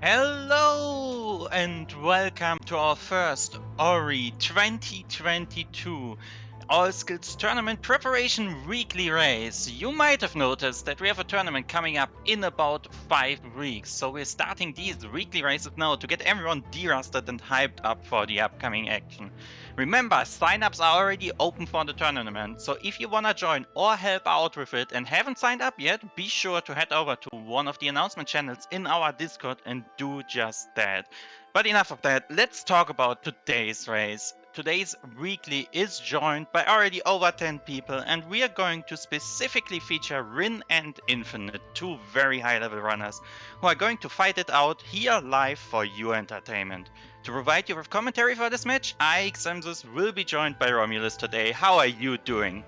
Hello and welcome to our first Ori 2022 All Skills Tournament Preparation Weekly Race. You might have noticed that we have a tournament coming up in about 5 weeks, so we're starting these weekly races now to get everyone de-rusted and hyped up for the upcoming action. Remember, signups are already open for the tournament, so if you wanna join or help out with it and haven't signed up yet, be sure to head over to one of the announcement channels in our Discord and do just that. But enough of that, let's talk about today's race. Today's weekly is joined by already over 10 people, and we are going to specifically feature Rin and Infinite, two very high level runners, who are going to fight it out here live for your entertainment. To provide you with commentary for this match, I, Xemzus, will be joined by Romulus today. How are you doing?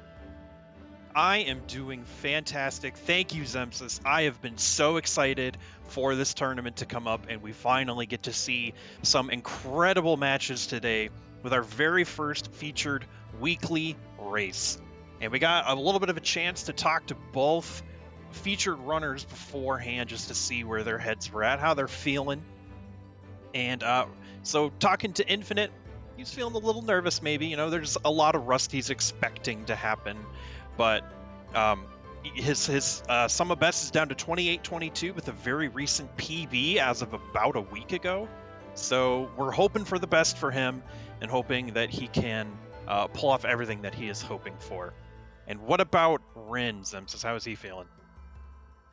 I am doing fantastic. Thank you, Zemsis. I have been so excited for this tournament to come up, and we finally get to see some incredible matches today with our very first featured weekly race. And we got a little bit of a chance to talk to both featured runners beforehand just to see where their heads were at, how they're feeling. And so, talking to Infinite, he's feeling a little nervous, maybe. There's a lot of rust he's expecting to happen, but his sum of best is down to 28-22 with a very recent PB as of about a week ago. So we're hoping for the best for him and hoping that he can pull off everything that he is hoping for. And what about Rin, Zemsis? How is he feeling?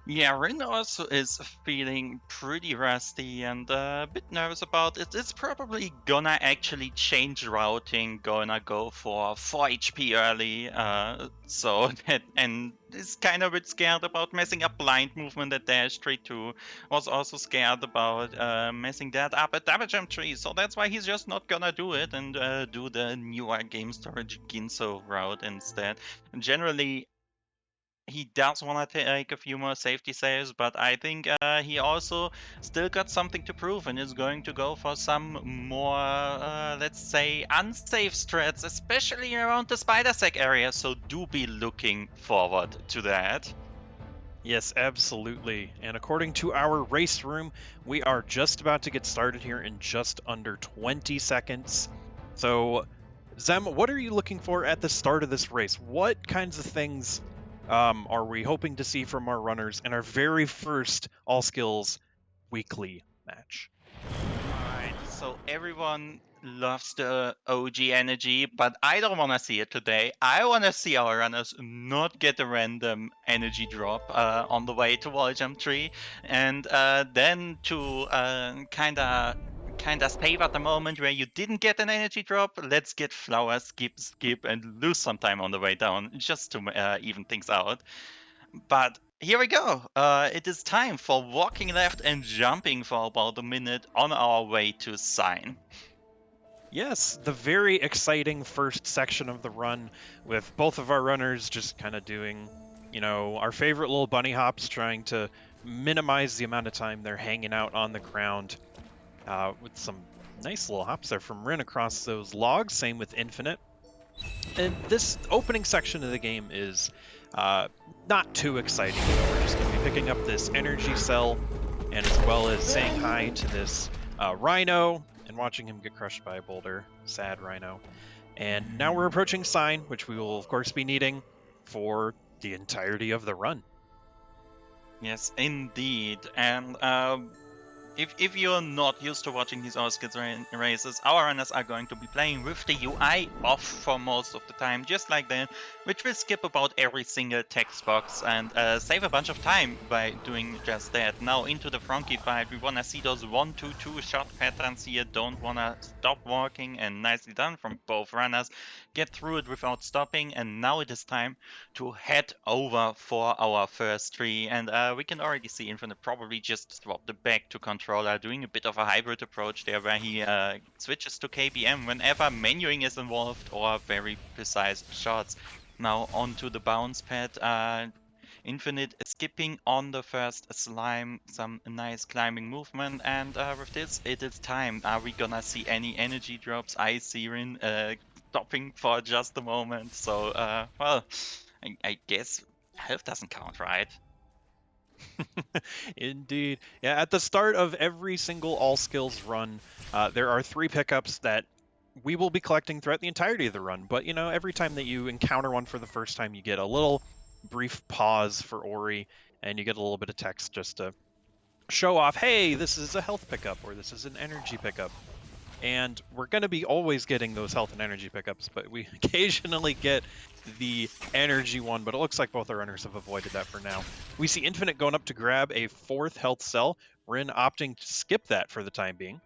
Yeah, Rin also is feeling pretty rusty and a bit nervous about it. It's probably gonna actually change routing, gonna go for 4 HP early, so that, and is kind of a bit scared about messing up blind movement at dash tree too. Was also scared about messing that up at double jump tree, so that's why he's just not gonna do it and do the newer game storage Ginso route instead. Generally, he does want to take a few more safety saves, but I think he also still got something to prove and is going to go for some more, let's say, unsafe strats, especially around the spider sack area. So do be looking forward to that. Yes, absolutely. And according to our race room, we are just about to get started here in just under 20 seconds. So, Zem, what are you looking for at the start of this race? What kinds of things are we hoping to see from our runners in our very first All Skills weekly match? Alright, so everyone loves the OG energy, but I don't want to see it today. I want to see our runners not get a random energy drop on the way to wall jump tree, and then to kinda save at the moment where you didn't get an energy drop. Let's get flower, skip, and lose some time on the way down just to even things out. But here we go. It is time for walking left and jumping for about a minute on our way to sign. Yes, the very exciting first section of the run with both of our runners just kind of doing, our favorite little bunny hops, trying to minimize the amount of time they're hanging out on the ground with some nice little hops there from Rin across those logs. Same with Infinite. And this opening section of the game is not too exciting. We're just going to be picking up this energy cell and as well as saying hi to this Rhino and watching him get crushed by a boulder. Sad Rhino. And now we're approaching Sign, which we will of course be needing for the entirety of the run. Yes, indeed. And if you're not used to watching these Oscars races, our runners are going to be playing with the UI off for most of the time, just like that, which will skip about every single text box and save a bunch of time by doing just that. Now into the Frankie fight, we want to see those 1-2-2 shot patterns here, don't want to stop walking, and nicely done from both runners. Get through it without stopping, and now it is time to head over for our first tree. And we can already see Infinite probably just swap the back to controller, doing a bit of a hybrid approach there where he switches to KBM whenever menuing is involved or very precise shots. Now onto the bounce pad. Infinite skipping on the first slime, some nice climbing movement, and with this, it is time. Are we gonna see any energy drops? I see Rin stopping for just a moment, so well, I guess health doesn't count, right? Indeed. Yeah, at the start of every single all skills run, there are 3 pickups that we will be collecting throughout the entirety of the run. But, every time that you encounter one for the first time, you get a little brief pause for Ori, and you get a little bit of text just to show off, hey, this is a health pickup, or this is an energy pickup. And we're going to be always getting those health and energy pickups, but we occasionally get the energy one, but it looks like both our runners have avoided that for now. We see Infinite going up to grab a 4th health cell. Rin opting to skip that for the time being.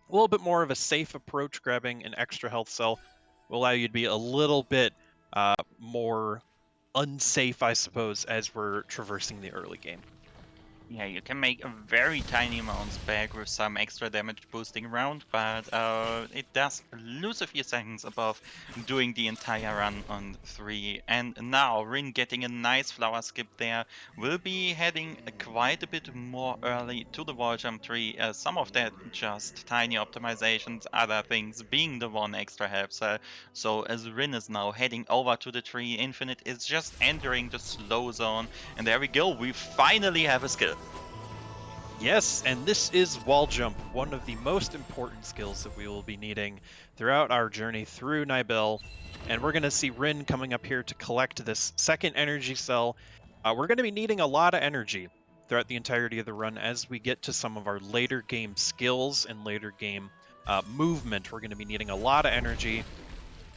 A little bit more of a safe approach, grabbing an extra health cell will allow you to be a little bit more unsafe, I suppose, as we're traversing the early game. Yeah, you can make very tiny amounts back with some extra damage boosting around, but it does lose a few seconds above doing the entire run on 3. And now Rin getting a nice flower skip there will be heading quite a bit more early to the wall jump tree. Some of that just tiny optimizations, other things being the one extra help cell. So as Rin is now heading over to the tree, Infinite is just entering the slow zone. And there we go, we finally have a skill. Yes, and this is wall jump, one of the most important skills that we will be needing throughout our journey through Nibel. And we're going to see Rin coming up here to collect this 2nd energy cell. We're going to be needing a lot of energy throughout the entirety of the run as we get to some of our later game skills and later game movement. We're going to be needing a lot of energy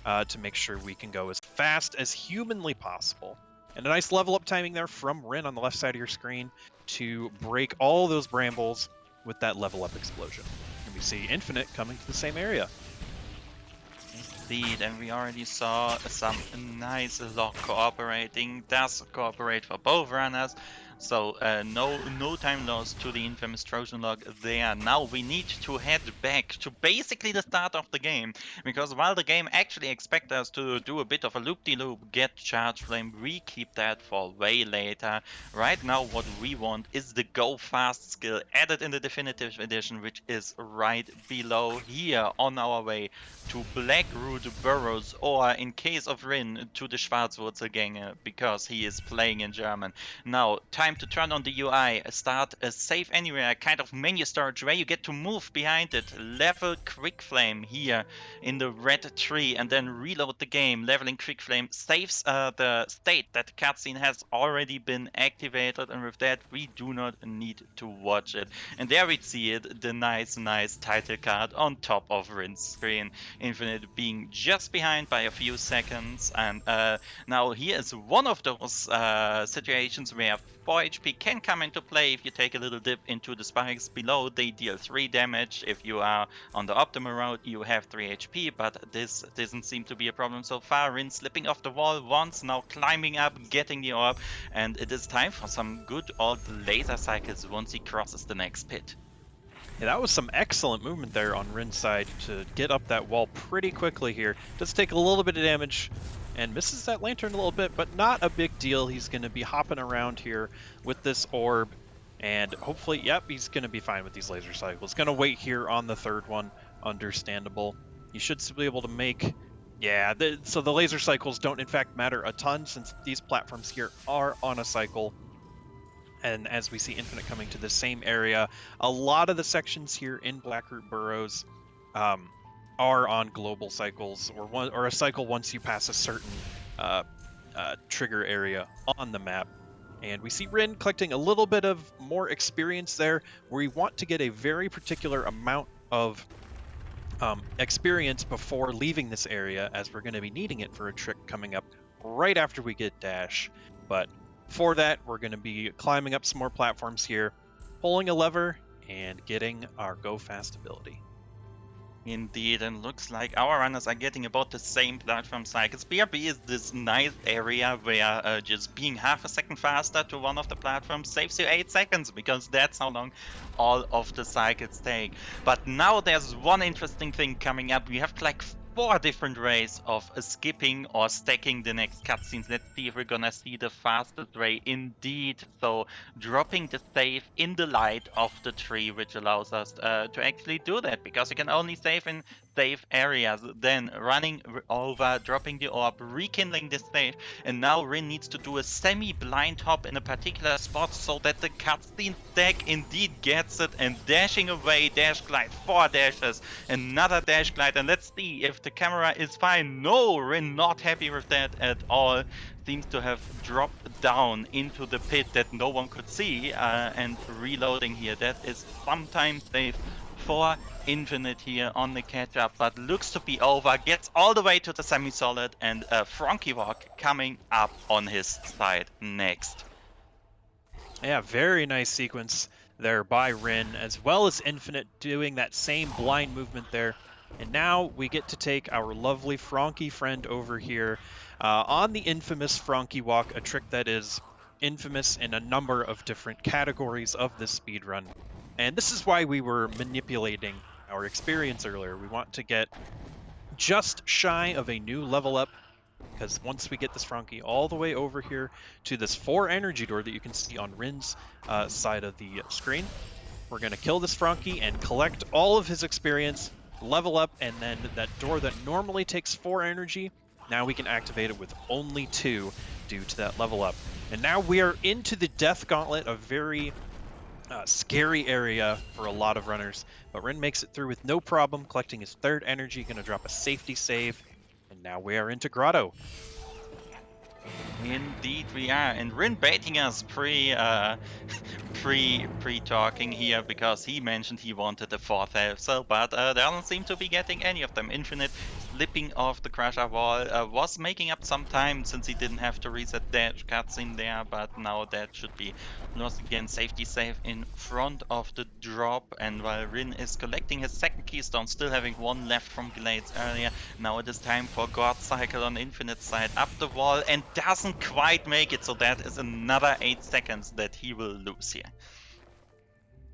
to make sure we can go as fast as humanly possible. And a nice level up timing there from Rin on the left side of your screen to break all those brambles with that level up explosion. And we see Infinite coming to the same area. Indeed, and we already saw some nice lock cooperating. Does cooperate for both runners. So no time lost to the infamous Trojan lock there. Now we need to head back to basically the start of the game, because while the game actually expects us to do a bit of a loop-de-loop, get charge flame, we keep that for way later. Right now what we want is the go fast skill added in the definitive edition, which is right below here on our way to Blackroot Burrows, or in case of Rin, to the Schwarzwurzelgänge, because he is playing in German. Now, time to turn on the UI, start a save anywhere kind of menu storage where you get to move behind it, level Quick Flame here in the red tree, and then reload the game. Leveling Quick Flame saves the state that the cutscene has already been activated, and with that we do not need to watch it. And there we see it, the nice title card on top of Rin's screen. Infinite being just behind by a few seconds, and now here is one of those situations where 4 HP can come into play. If you take a little dip into the spikes below, they deal 3 damage. If you are on the optimal route, you have 3 HP, but this doesn't seem to be a problem so far. Rin slipping off the wall once, now climbing up, getting the orb, and it is time for some good old laser cycles once he crosses the next pit. Yeah, that was some excellent movement there on Rin's side to get up that wall pretty quickly here. Does take a little bit of damage and misses that lantern a little bit, but not a big deal. He's going to be hopping around here with this orb, and hopefully, yep, he's going to be fine with these laser cycles. Going to wait here on the 3rd one, understandable. You should still be able to make, yeah, so the laser cycles don't in fact matter a ton since these platforms here are on a cycle. And as we see Infinite coming to the same area, a lot of the sections here in Blackroot Burrows are on global cycles, or a cycle once you pass a certain trigger area on the map. And we see Rin collecting a little bit of more experience there, where we want to get a very particular amount of experience before leaving this area, as we're going to be needing it for a trick coming up right after we get Dash. But for that, we're going to be climbing up some more platforms here, pulling a lever, and getting our Go Fast ability. Indeed, and looks like our runners are getting about the same platform cycles. BRB is this nice area where just being half a second faster to one of the platforms saves you 8 seconds, because that's how long all of the cycles take. But now there's one interesting thing coming up. We have like 4 different ways of skipping or stacking the next cutscenes. Let's see if we're gonna see the fastest way indeed. So dropping the save in the light of the tree, which allows us to actually do that, because you can only save in safe areas. Then running over, dropping the orb, rekindling the save, and now Rin needs to do a semi-blind hop in a particular spot so that the cutscene stack indeed gets it, and dashing away, dash glide, 4 dashes, another dash glide, and let's see if the camera is fine. No, Rin not happy with that at all. Seems to have dropped down into the pit that no one could see, and reloading here. That is sometimes safe for Infinite here on the catch-up, but looks to be over. Gets all the way to the semi-solid, and Frankie Walk coming up on his side next. Yeah, very nice sequence there by Rin, as well as Infinite doing that same blind movement there. And now we get to take our lovely Frankie friend over here on the infamous Frankie Walk, a trick that is infamous in a number of different categories of this speedrun. And this is why we were manipulating our experience earlier. We want to get just shy of a new level up, because once we get this Frankie all the way over here to this 4 energy door that you can see on Rin's side of the screen, we're going to kill this Frankie and collect all of his experience, level up, and then that door that normally takes 4 energy, now we can activate it with only 2 due to that level up. And now we are into the Death Gauntlet, a very scary area for a lot of runners, but Rin makes it through with no problem, collecting his 3rd energy, going to drop a safety save, and now we are into Grotto. Indeed we are, and Rin baiting us pre-talking here, because he mentioned he wanted a 4th health cell, but doesn't seem to be getting any of them. Infinite slipping off the Crusher wall, was making up some time since he didn't have to reset that cutscene there, but now that should be lost again. Safety save in front of the drop, and while Rin is collecting his 2nd keystone, still having 1 left from Glades earlier, now it is time for God Cycle on Infinite side, up the wall, and doesn't quite make it, so that is another 8 seconds that he will lose here.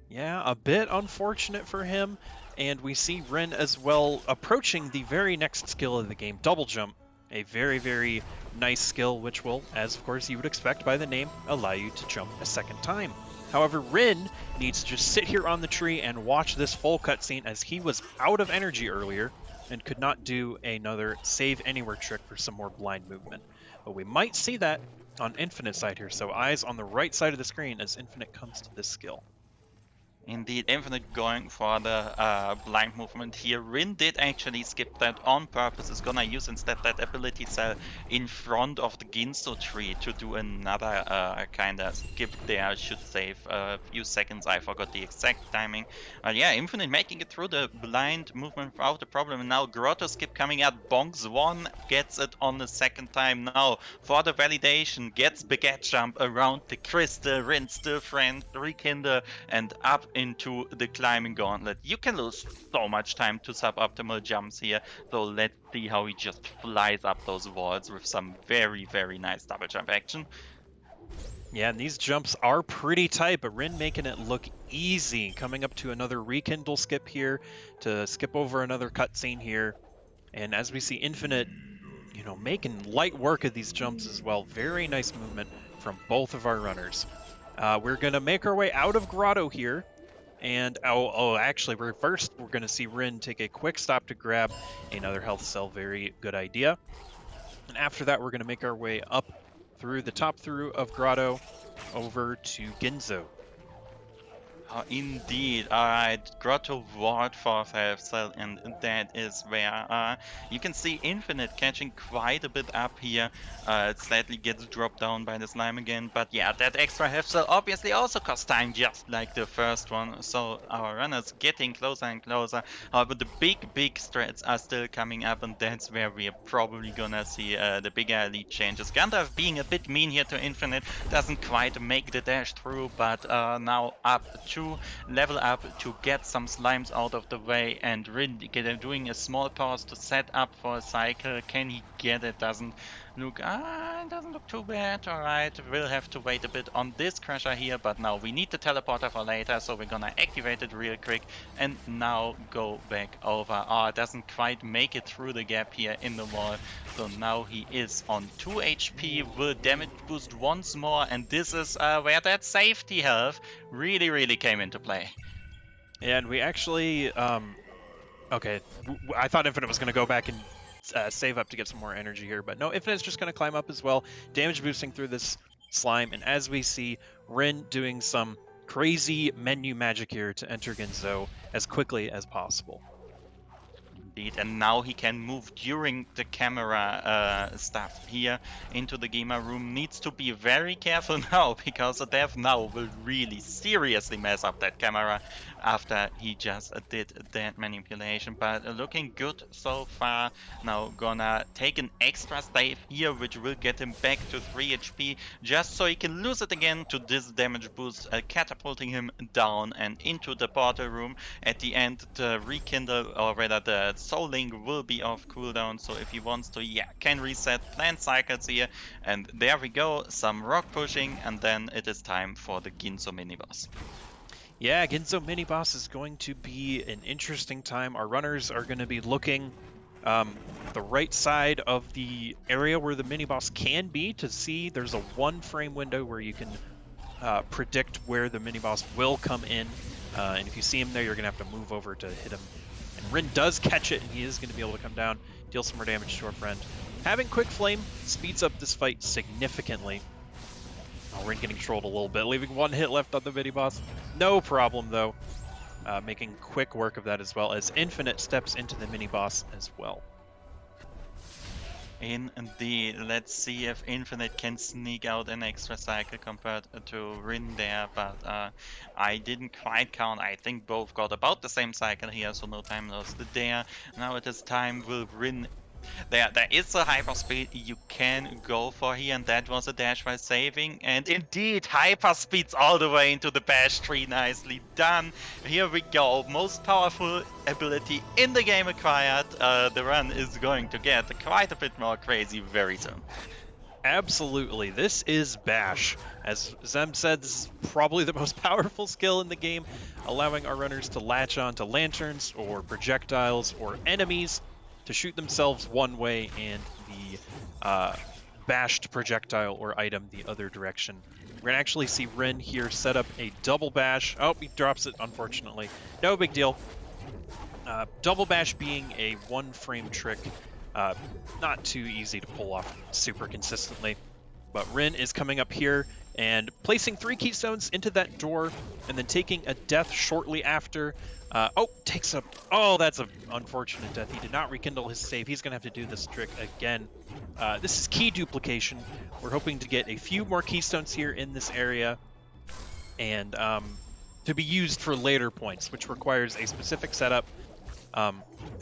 Yeah, a bit unfortunate for him, and we see Rin as well approaching the very next skill of the game, Double Jump. A very, very nice skill, which will, as of course you would expect by the name, allow you to jump a 2nd time. However, Rin needs to just sit here on the tree and watch this full cutscene, as he was out of energy earlier and could not do another save anywhere trick for some more blind movement. But we might see that on Infinite side here, so eyes on the right side of the screen as Infinite comes to this skill. Indeed, Infinite going for the blind movement here. Rin did actually skip that on purpose. Is gonna use instead that ability cell in front of the Ginso tree to do another kind of skip there. Should save a few seconds. I forgot the exact timing. Yeah, Infinite making it through the blind movement without a problem. And now Grotto skip coming out. Bonks 1, gets it on the 2nd time now. For the validation, gets Baguette jump around the crystal. Rin still friend, rekindle, and up into the climbing gauntlet. You can lose so much time to suboptimal jumps here, so let's see how he just flies up those walls with some very, very nice double jump action. Yeah, and these jumps are pretty tight, but Rin making it look easy, coming up to another rekindle skip here to skip over another cutscene here. And as we see Infinite, making light work of these jumps as well. Very nice movement from both of our runners. We're going to make our way out of Grotto here. And, actually, we're going to see Rin take a quick stop to grab another health cell. Very good idea. And after that, we're going to make our way up through the top through of Grotto over to Ginzo. Indeed. Alright, Grotto Ward for health cell, and that is where you can see Infinite catching quite a bit up here. It slightly gets dropped down by the slime again, but yeah, that extra health cell obviously also costs time, just like the first one. So our runners getting closer and closer. However, the big strats are still coming up, and that's where we are probably gonna see the bigger elite changes. Gandalf being a bit mean here to Infinite, doesn't quite make the dash through, but now up to level up to get some slimes out of the way, and Rin doing a small pause to set up for a cycle. Can he get it? Doesn't Doesn't look too bad. Alright, we'll have to wait a bit on this Crusher here, but now we need the teleporter for later, so we're gonna activate it real quick and now go back over. Oh, it doesn't quite make it through the gap here in the wall, so now he is on 2 HP, will damage boost once more, and this is where that safety health really came into play. And we actually, okay, I thought Infinite was going to go back and save up to get some more energy here, but no, Infinite's just going to climb up as well, damage boosting through this slime, and as we see, Rin doing some crazy menu magic here to enter Ginzo as quickly as possible. Indeed, and now he can move during the camera stuff here into the gamer room. Needs to be very careful now, because the dev now will really seriously mess up that camera after he just did that manipulation. But looking good so far. Now gonna take an extra save here, which will get him back to 3 HP, just so he can lose it again to this damage boost, catapulting him down and into the portal room. At the end, the rekindle, or rather the soul link, will be off cooldown, so if he wants to, yeah, can reset plant cycles here. And there we go, some rock pushing, and then it is time for the Ginzo mini boss. Yeah, Ginzo mini boss is going to be an interesting time. Our runners are going to be looking the right side of the area where the mini boss can be to see. There's a 1 frame window where you can predict where the mini boss will come in, and if you see him there, you're gonna have to move over to hit him. And Rin does catch it, and he is gonna be able to come down, deal some more damage to our friend. Having quick flame speeds up this fight significantly. Oh, Rin getting trolled a little bit, leaving 1 hit left on the mini boss. No problem though, making quick work of that, as well as Infinite steps into the mini boss as well. Indeed, let's see if Infinite can sneak out an extra cycle compared to Rin there, but I didn't quite count. I think both got about the same cycle here, so no time lost there. Now it is time. Will Rin... There is a hyperspeed you can go for here, and that was a dash while saving. And indeed, hyperspeeds all the way into the bash tree. Nicely done. Here we go. Most powerful ability in the game acquired. The run is going to get quite a bit more crazy very soon. Absolutely, this is Bash. As Zem said, this is probably the most powerful skill in the game, allowing our runners to latch on to lanterns or projectiles or enemies to shoot themselves one way and the bashed projectile or item the other direction. We're going to actually see Rin here set up a double bash. Oh, he drops it, unfortunately. No big deal. Double bash being a 1 frame trick, not too easy to pull off super consistently. But Rin is coming up here and placing 3 keystones into that door, and then taking a death shortly after. Takes up... Oh, that's an unfortunate death. He did not rekindle his save. He's going to have to do this trick again. This is key duplication. We're hoping to get a few more keystones here in this area, and to be used for later points, which requires a specific setup, a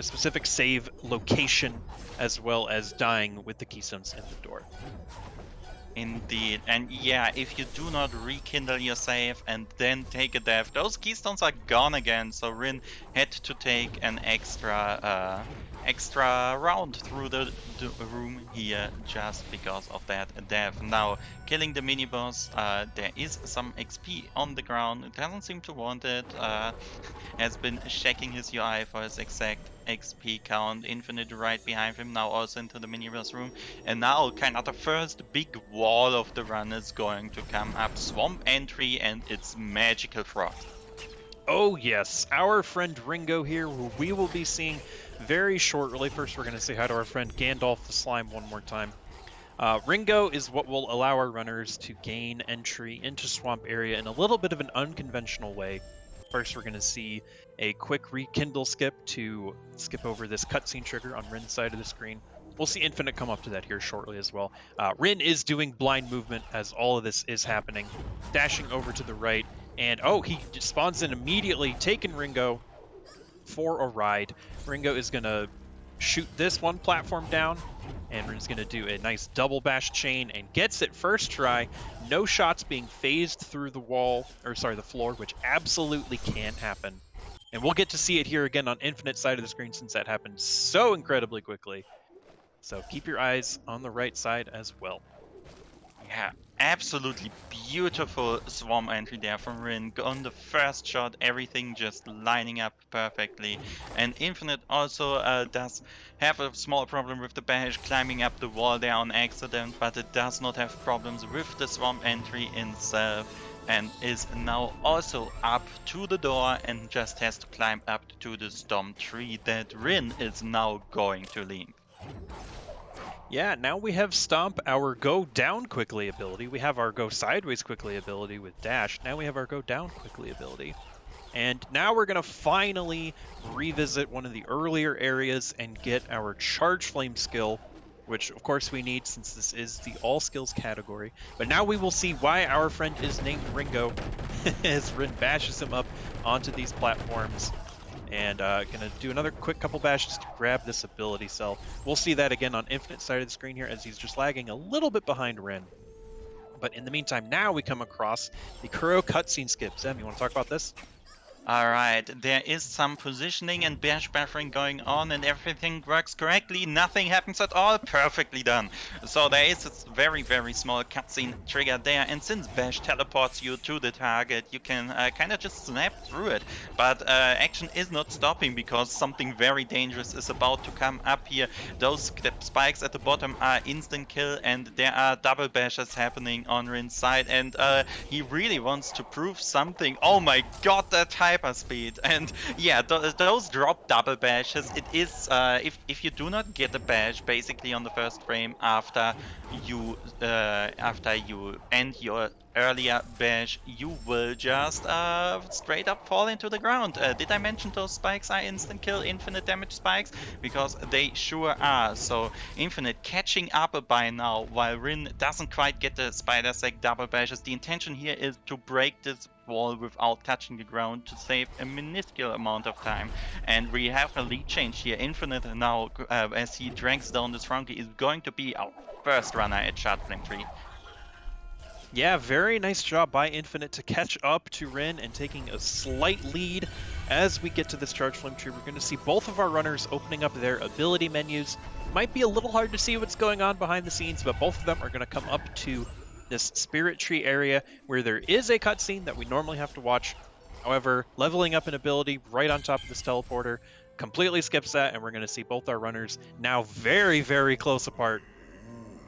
specific save location, as well as dying with the keystones in the door. Indeed, and yeah, if you do not rekindle your save and then take a death, those keystones are gone again, so Rin had to take an extra round through the room here just because of that death. Now, killing the mini-boss, there is some XP on the ground. It doesn't seem to want it. Has been checking his UI for his exact XP count. Infinite right behind him, now also into the mini-boss room. And now kind of the first big wall of the run is going to come up. Swamp entry and its magical frost. Oh yes, our friend Ringo here, who we will be seeing very shortly. First, we're going to say hi to our friend Gandalf the Slime one more time. Ringo is what will allow our runners to gain entry into Swamp area in a little bit of an unconventional way. First, we're going to see a quick rekindle skip to skip over this cutscene trigger on Rin's side of the screen. We'll see Infinite come up to that here shortly as well. Rin is doing blind movement as all of this is happening, dashing over to the right, and he just spawns in immediately, taking Ringo for a ride. Ringo is going to shoot this one platform down, and Rin's going to do a nice double bash chain and gets it first try. No shots being phased through the the floor, which absolutely can happen. And we'll get to see it here again on Infinite's side of the screen since that happened so incredibly quickly. So keep your eyes on the right side as well. Yeah, absolutely beautiful swarm entry there from Rin. On the first shot, everything just lining up perfectly. And Infinite also does have a small problem with the bash climbing up the wall there on accident, but it does not have problems with the swarm entry itself, and is now also up to the door and just has to climb up to the storm tree that Rin is now going to leave. Yeah, now we have Stomp, our go down quickly ability. We have our go sideways quickly ability with Dash. Now we have our go down quickly ability. And now we're going to finally revisit one of the earlier areas and get our Charge Flame skill, which of course we need since this is the all skills category. But now we will see why our friend is named Ringo as Rin bashes him up onto these platforms. And gonna do another quick couple bashes to grab this ability cell. We'll see that again on Infinite side of the screen here as he's just lagging a little bit behind Rin. But in the meantime, now we come across the Kuro cutscene skip. Zem, you want to talk about this? Alright, there is some positioning and bash buffering going on and everything works correctly, nothing happens at all, perfectly done. So there is this very, very small cutscene trigger there, and since bash teleports you to the target, you can kind of just snap through it. But action is not stopping because something very dangerous is about to come up here. Those spikes at the bottom are instant kill, and there are double bashes happening on Rin's side, and he really wants to prove something. Oh my god, that hyperspeed! And yeah, those drop double bashes. It is if you do not get a bash basically on the first frame after you end your earlier bash, you will just straight up fall into the ground. Did I mention those spikes are instant kill, infinite damage spikes? Because they sure are. So Infinite catching up by now, while Rin doesn't quite get the Spider Sack double bashes. The intention here is to break this wall without touching the ground to save a minuscule amount of time. And we have a lead change here. Infinite now, as he drags down this Frankie, is going to be our first runner at Shard Flame 3. Yeah, very nice job by Infinite to catch up to Rin and taking a slight lead. As we get to this Charge Flame tree, we're going to see both of our runners opening up their ability menus. Might be a little hard to see what's going on behind the scenes, but both of them are going to come up to this Spirit Tree area where there is a cutscene that we normally have to watch. However, leveling up an ability right on top of this teleporter completely skips that, and we're going to see both our runners now very, very close apart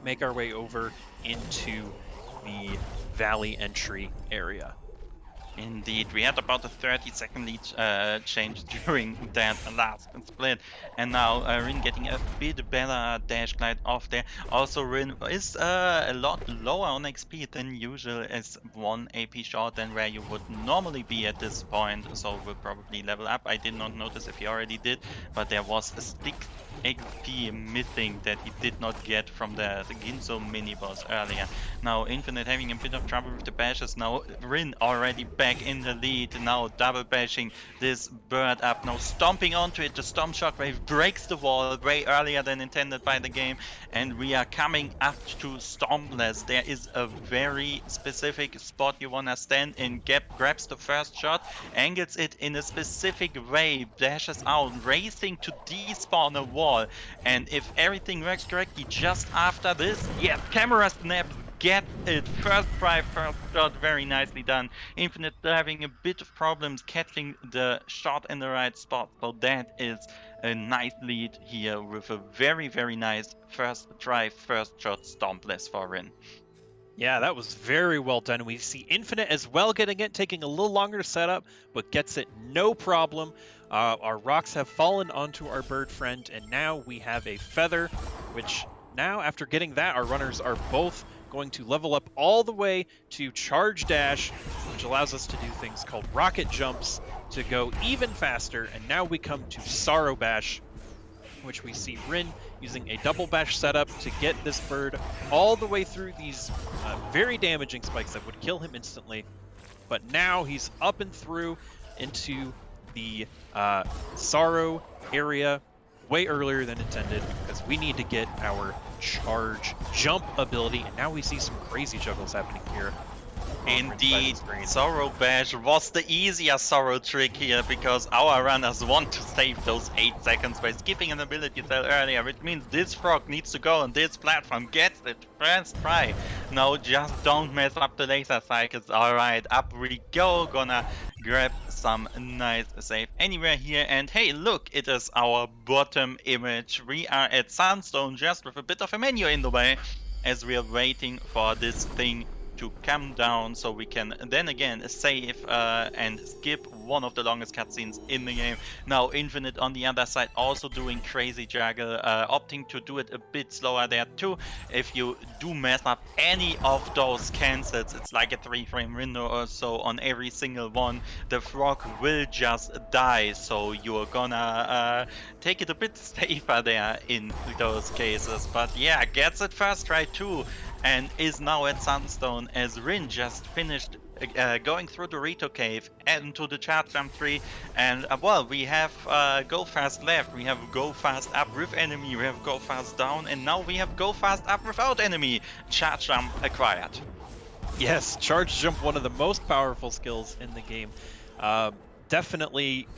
make our way over into the valley entry area. Indeed, we had about a 30-second lead change during that last split, and now Rin getting a bit better dash glide off there. Also, Rin is a lot lower on XP than usual, as 1 AP short than where you would normally be at this point, so will probably level up. I did not notice if he already did, but there was a stick XP missing that he did not get from the Ginzo mini boss earlier. Now Infinite having a bit of trouble with the bashes. Now Rin already back in the lead. Now double bashing this bird up. Now stomping onto it. The Storm Shockwave breaks the wall way earlier than intended by the game. And we are coming up to Stormless. There is a very specific spot you wanna stand in. Grabs the first shot, angles it in a specific way, dashes out, racing to despawn a wall. And if everything works correctly just after this, yes, camera snap, get it, first try, first shot, very nicely done. Infinite having a bit of problems catching the shot in the right spot, so that is a nice lead here with a very, very nice first try, first shot Stompless for Rin. Yeah, that was very well done. We see Infinite as well getting it, taking a little longer to set up, but gets it no problem. Our rocks have fallen onto our bird friend, and now we have a feather, which now, after getting that, our runners are both going to level up all the way to Charge Dash, which allows us to do things called rocket jumps to go even faster. And now we come to Sorrow Bash, which we see Rin using a double bash setup to get this bird all the way through these very damaging spikes that would kill him instantly. But now he's up and through into the Sorrow area way earlier than intended because we need to get our charge jump ability. And now we see some crazy juggles happening here. on Rin's side of the Indeed, screen. Sorrow Bash was the easier Sorrow trick here because our runners want to save those 8 seconds by skipping an ability cell earlier, which means this frog needs to go on this platform, gets it first try. No, just don't mess up the laser cycles. Alright, up we go, gonna grab some nice save anywhere here, and hey, look, it is our bottom image. We are at Sunstone just with a bit of a menu in the way as we are waiting for this thing to come down so we can then again save and skip one of the longest cutscenes in the game. Now Infinite on the other side also doing crazy juggle, opting to do it a bit slower there too. If you do mess up any of those cancels, it's like a 3-frame window or so on every single one, the frog will just die, so you're gonna take it a bit safer there in those cases. But yeah, gets it first try too, and is now at Sunstone as Rin just finished going through the Rito Cave and to the Charge Jump tree. And well, we have Go Fast left, we have Go Fast up with enemy, we have Go Fast down, and now we have Go Fast up without enemy. Charge Jump acquired. Yes, Charge Jump, one of the most powerful skills in the game. Definitely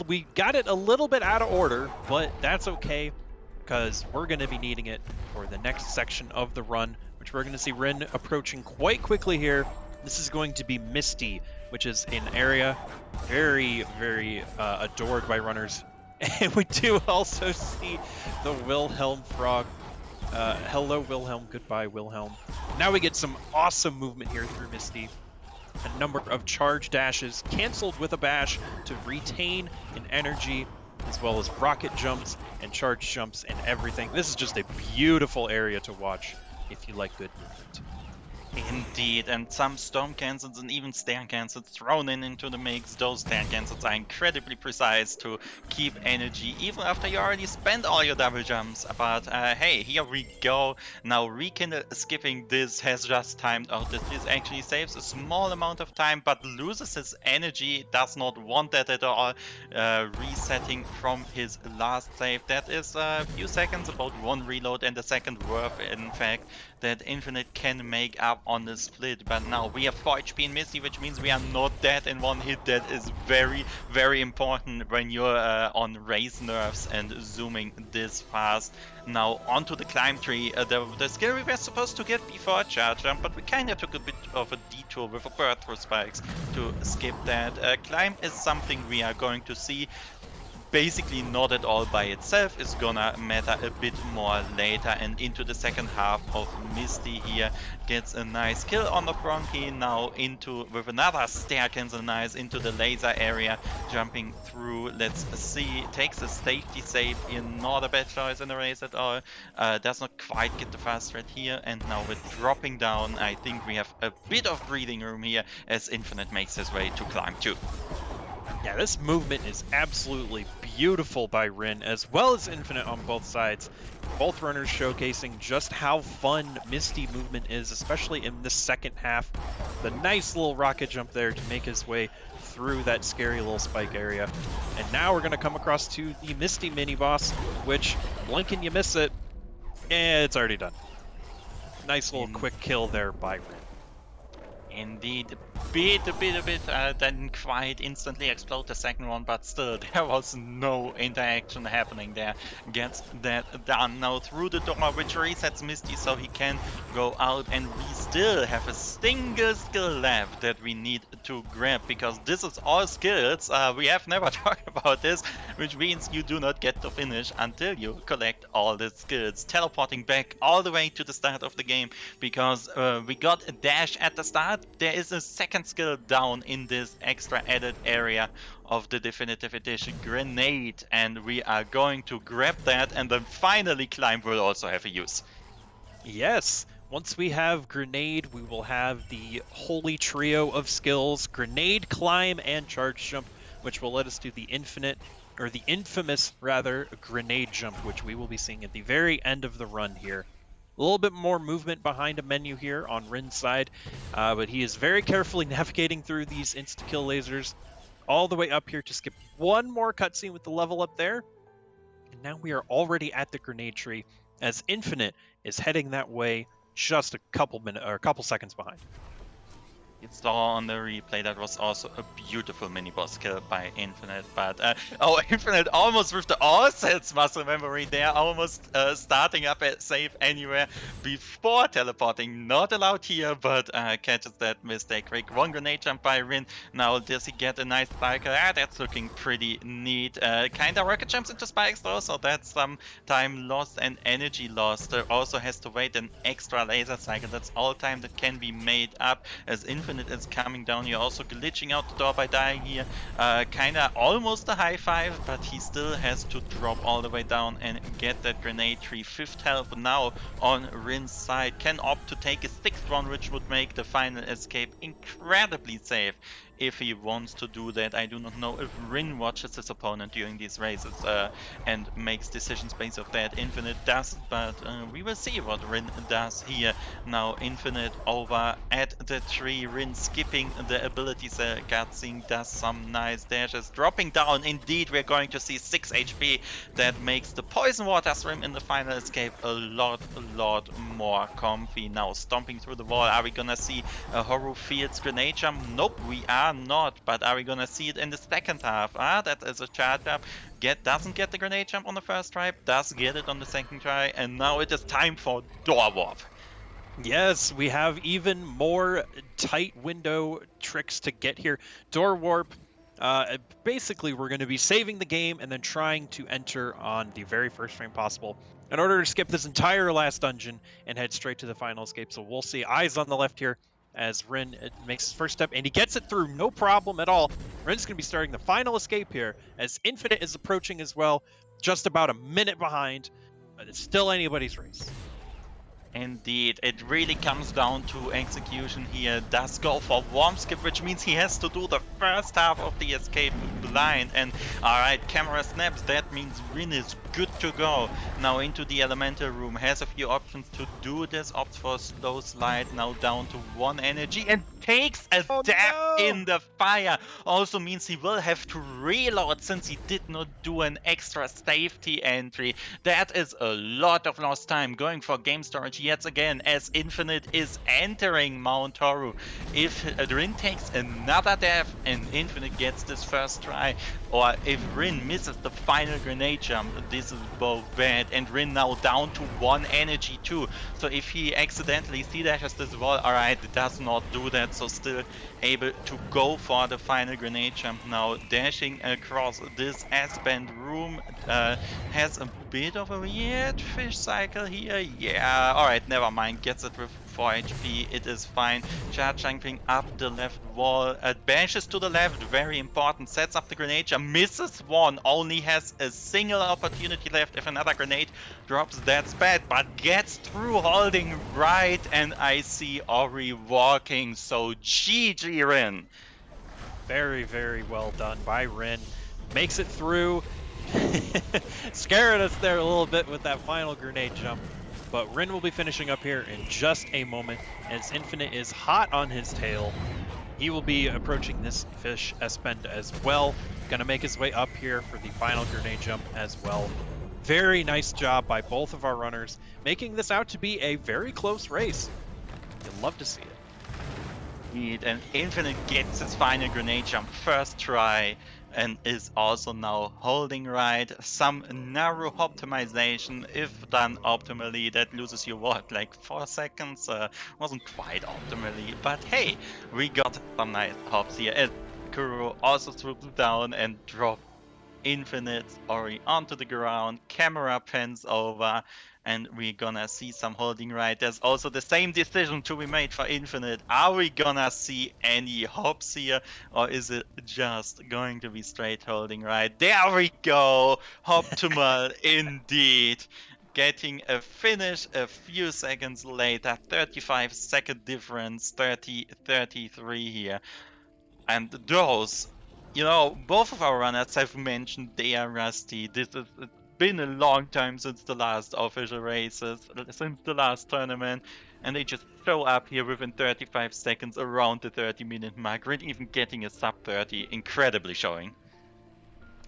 we got it a little bit out of order, but that's okay because we're going to be needing it for the next section of the run, which we're going to see Rin approaching quite quickly here. This is going to be Misty, which is an area very, very adored by runners. And we do also see the Wilhelm frog. Hello, Wilhelm. Goodbye, Wilhelm. Now we get some awesome movement here through Misty. A number of charge dashes canceled with a bash to retain an energy, as well as rocket jumps and charge jumps and everything. This is just a beautiful area to watch if you like good movement. Indeed, and some storm cancels and even stair cancels thrown into the mix. Those stair cancels are incredibly precise to keep energy even after you already spent all your double jumps. But hey, here we go. Now Rekindle skipping this has just timed out that this actually saves a small amount of time but loses his energy, does not want that at all. Resetting from his last save. That is a few seconds, about one reload and a second worth in fact, that Infinite can make up on the split. But now we have 4 HP in Misty, which means we are not dead in one hit. That is very, very important when you're on race nerves and zooming this fast. Now onto the climb tree, the skill we were supposed to get before charge jump, but we kinda took a bit of a detour with a bird through spikes to skip that. Climb is something we are going to see basically not at all by itself, is gonna matter a bit more later. And into the second half of Misty here, gets a nice kill on the Bronchi, now into with another stair cancel nice into the laser area, jumping through. Let's see, takes a safety save in, not a bad choice in the race at all. Does not quite get the fast red here, and now with dropping down, I think we have a bit of breathing room here as Infinite makes his way to climb 2. Yeah, this movement is absolutely beautiful by Rin, as well as Infinite on both sides. Both runners showcasing just how fun Misty movement is, especially in the second half. The nice little rocket jump there to make his way through that scary little spike area. And now we're going to come across to the Misty mini-boss, which, blink and you miss it, it's already done. Nice little quick kill there by Rin. Indeed, a bit, didn't quite instantly explode the second one, but still, there was no interaction happening there. Gets that done now through the door, which resets Misty so he can go out, and we still have a single skill left that we need to grab, because this is all skills. We have never talked about this, which means you do not get to finish until you collect all the skills. Teleporting back all the way to the start of the game, because we got a dash at the start. There is a second skill down in this extra added area of the definitive edition, Grenade, and we are going to grab that, and then finally Climb will also have a use. Yes, once we have Grenade, we will have the holy trio of skills, Grenade, Climb, and Charge Jump, which will let us do the infamous Grenade Jump, which we will be seeing at the very end of the run here. A little bit more movement behind a menu here on Rin's side, but he is very carefully navigating through these insta-kill lasers all the way up here to skip one more cutscene with the level up there. And now we are already at the grenade tree as Infinite is heading that way just a couple seconds behind. You saw on the replay that was also a beautiful mini boss kill by Infinite, but oh, Infinite almost with the all sets muscle memory there, almost starting up at save anywhere before teleporting. Not allowed here, but catches that mistake quick. One grenade jump by Rin. Now does he get a nice cycle? That's looking pretty neat. Kinda rocket jumps into spikes though, so that's some time lost and energy lost. Also has to wait an extra laser cycle. That's all time that can be made up as Infinite is coming down here, also glitching out the door by dying here. Kinda almost a high five, but he still has to drop all the way down and get that grenade tree. 5th health now on Rin's side. Can opt to take a 6th one, which would make the final escape incredibly safe if he wants to do that. I do not know if Rin watches his opponent during these races and makes decisions based off that. Infinite does, but we will see what Rin does here. Now Infinite over at the tree. Rin skipping the abilities. Gatsing does some nice dashes. Dropping down. Indeed, we're going to see 6 HP. That makes the Poison Water Swim in the final escape a lot more comfy. Now stomping through the wall. Are we gonna see a Horror Fields grenade jump? Nope, we are not. But are we gonna see it in the second half? That is a charge up. Doesn't get the grenade jump on the first try, does get it on the second try, and now it is time for Door Warp. Yes, we have even more tight window tricks to get here. Door warp. Basically, we're going to be saving the game and then trying to enter on the very first frame possible in order to skip this entire last dungeon and head straight to the final escape. So we'll see. Eyes on the left here as Rin makes his first step, and he gets it through, no problem at all. Rin's going to be starting the final escape here as Infinite is approaching as well, just about a minute behind, but it's still anybody's race. Indeed, it really comes down to execution here. Does go for warm skip, which means he has to do the first half of the escape blind. And alright, camera snaps, that means Rin is good to go. Now into the elemental room, has a few options to do this. Opts for a slow slide, now down to 1 energy and takes a dab in the fire. Also means he will have to reload since he did not do an extra safety entry. That is a lot of lost time. Going for game storage yet again as Infinite is entering Mount Toru. If Rin takes another death and Infinite gets this first try, or if Rin misses the final grenade jump, this is both bad. And Rin now down to 1 energy too. So if he accidentally C-dashes this wall, alright, it does not do that, so still able to go for the final grenade jump now. Dashing across this S-bend room, has a bit of a weird fish cycle here. Yeah, alright, never mind. Gets it with 4 HP. It is fine. Charge jumping up the left wall. Bashes to the left, very important. Sets up the grenade jump. Misses one. Only has a single opportunity left. If another grenade drops, that's bad. But gets through holding right. And I see Ori walking. So GG Rin. Very, very well done by Rin. Makes it through. Scaring us there a little bit with that final grenade jump. But Rin will be finishing up here in just a moment as Infinite is hot on his tail. He will be approaching this fish S-bend as well. Gonna make his way up here for the final grenade jump as well. Very nice job by both of our runners, making this out to be a very close race. You'll love to see it. And Infinite gets his final grenade jump first try and is also now holding right. Some narrow optimization, if done optimally, that loses you what, like 4 seconds? Wasn't quite optimally, but hey, we got some nice hops here. And Kuro also swoops down and drops Infinite Ori onto the ground, camera pans over, and we're gonna see some holding right. There's also the same decision to be made for Infinite. Are we gonna see any hops here, or is it just going to be straight holding right? There we go! Optimal indeed. Getting a finish a few seconds later, 35-second difference, 30-33 here. And those, both of our runners have mentioned they are rusty. It's been a long time since the last official races, since the last tournament, and they just show up here within 35 seconds around the 30-minute mark, Rin even getting a sub 30, incredibly showing.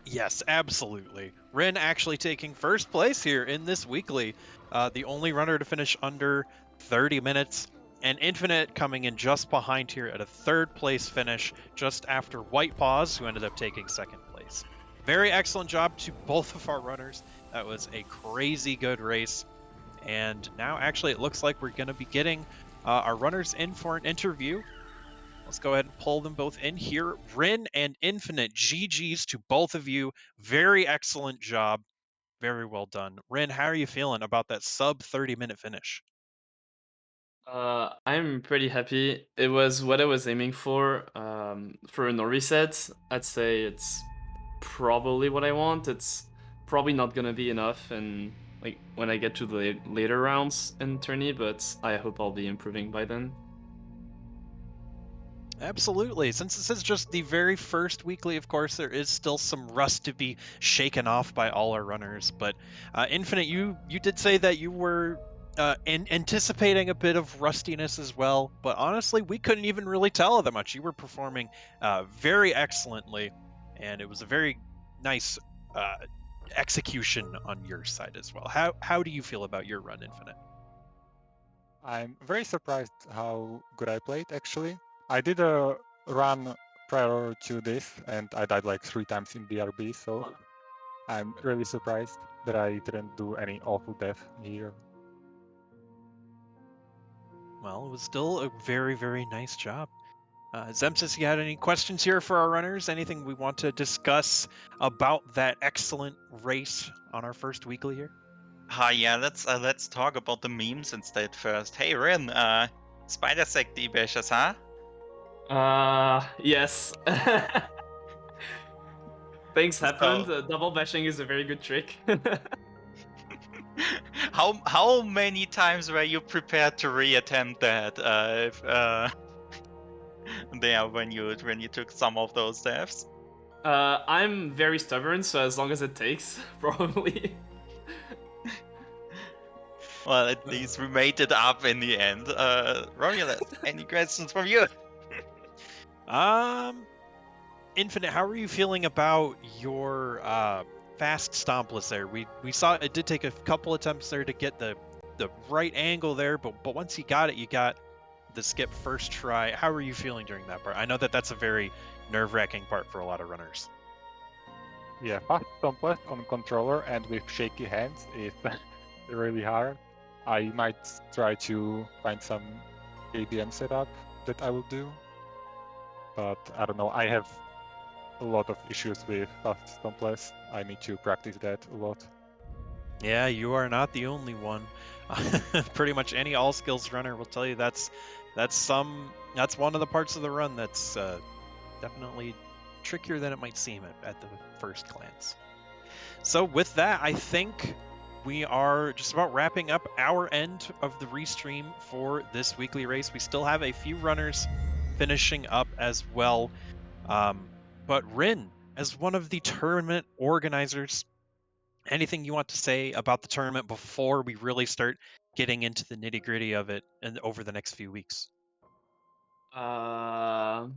Yes, absolutely. Rin actually taking first place here in this weekly. The only runner to finish under 30 minutes And Infinite coming in just behind here at a 3rd place finish, just after White Paws, who ended up taking 2nd place. Very excellent job to both of our runners. That was a crazy good race. And now actually it looks like we're going to be getting our runners in for an interview. Let's go ahead and pull them both in here. Rin and Infinite, GG's to both of you. Very excellent job. Very well done. Rin, how are you feeling about that sub 30-minute finish? I'm pretty happy. It was what I was aiming for a no reset. I'd say it's probably what I want. It's probably not gonna be enough, and like when I get to the later rounds in tourney, but I hope I'll be improving by then. Absolutely. Since this is just the very first weekly, of course, there is still some rust to be shaken off by all our runners. But Infinite, you did say that you were anticipating a bit of rustiness as well. But honestly, we couldn't even really tell that much. You were performing very excellently, and it was a very nice execution on your side as well. How do you feel about your run, Infinite? I'm very surprised how good I played, actually. I did a run prior to this, and I died like 3 times in BRB, so I'm really surprised that I didn't do any awful death here. Well, it was still a very, very nice job. Zemsis, you had any questions here for our runners? Anything we want to discuss about that excellent race on our first weekly here? Yeah, let's talk about the memes instead first. Hey Rin, spider sect debashers, huh? Yes. Things happened. So, Double bashing is a very good trick. how many times were you prepared to reattempt that? There when you took some of those deaths. I'm very stubborn, so as long as it takes, probably. Well, at least we made it up in the end. Romulus, any questions from you? Infinite, how are you feeling about your fast stompless there? We saw it did take a couple attempts there to get the right angle there, but once you got it, you got the skip first try. How are you feeling during that part? I know that that's a very nerve-wracking part for a lot of runners. Yeah, fast stompless on controller and with shaky hands is really hard. I might try to find some ABM setup that I will do, but I don't know. I have a lot of issues with fast stompless. I need to practice that a lot. Yeah, you are not the only one. Pretty much any all skills runner will tell you that's one of the parts of the run that's definitely trickier than it might seem at the first glance. So with that, I think we are just about wrapping up our end of the restream for this weekly race. We still have a few runners finishing up as well. But Rin, as one of the tournament organizers, anything you want to say about the tournament before we really start getting into the nitty gritty of it and over the next few weeks? Uh,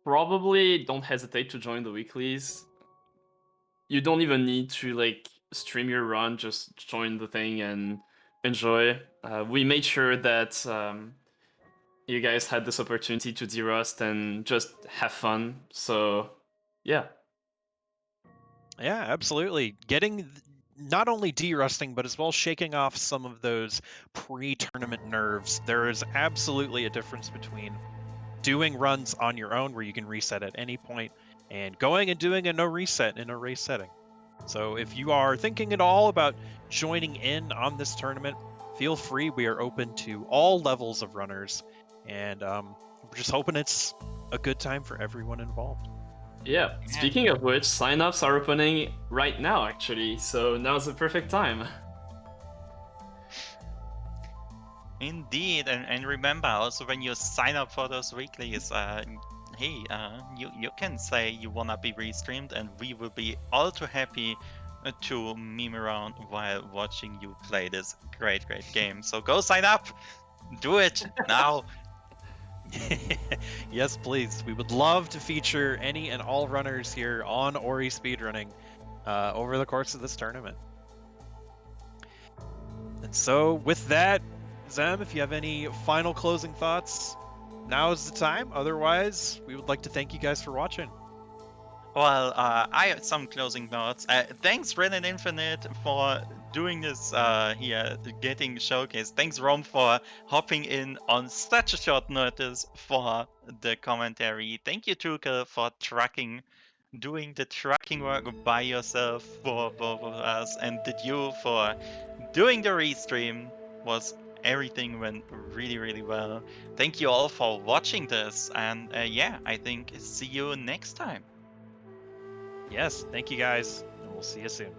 Probably don't hesitate to join the weeklies. You don't even need to like stream your run, just join the thing and enjoy. We made sure that you guys had this opportunity to derust and just have fun. So, yeah. Yeah, absolutely. Getting not only derusting, but as well shaking off some of those pre-tournament nerves. There is absolutely a difference between doing runs on your own where you can reset at any point and going and doing a no reset in a race setting. So if you are thinking at all about joining in on this tournament, feel free. We are open to all levels of runners, and we're just hoping it's a good time for everyone involved. Yeah. Speaking of which, signups are opening right now, actually. So now's the perfect time. Indeed, and remember also when you sign up for those weeklies, hey, you can say you wanna be restreamed, and we will be all too happy to meme around while watching you play this great game. So go sign up, do it now. Yes, please. We would love to feature any and all runners here on Ori Speedrunning over the course of this tournament. And so, with that, Zem, if you have any final closing thoughts, now is the time. Otherwise, we would like to thank you guys for watching. Well, I have some closing thoughts. Thanks, Ren and Infinite, for doing this here, getting showcased. Thanks, Rom, for hopping in on such a short notice for the commentary. Thank you, Tuka, for doing the tracking work by yourself for both of us, and did you for doing the restream. Everything went really, really well. Thank you all for watching this, and yeah, I think see you next time. Yes, thank you guys, and we'll see you soon.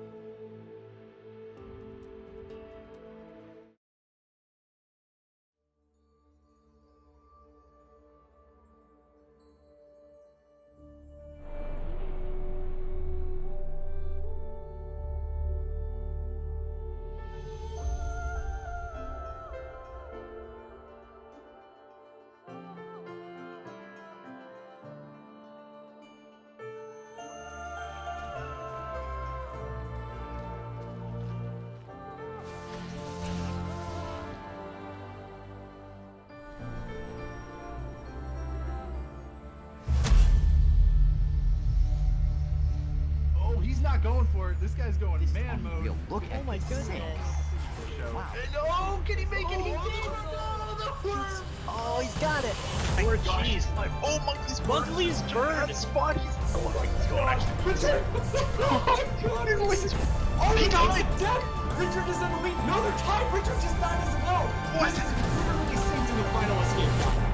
Oh, he's not going for it. This guy's going man mode. Yo, look at Oh my this. goodness. Wow. Oh, can he make it? He did. Oh, the worm. Oh, he's got it. Poor Jeez. Oh, monkey's bird. Monkey's bird. Spotty's. Oh my god. Richard. Oh my god. Oh, he got it. Dead. Richard is in the lead. No, they're tied. Richard just died as a no. This is literally synced in the final escape.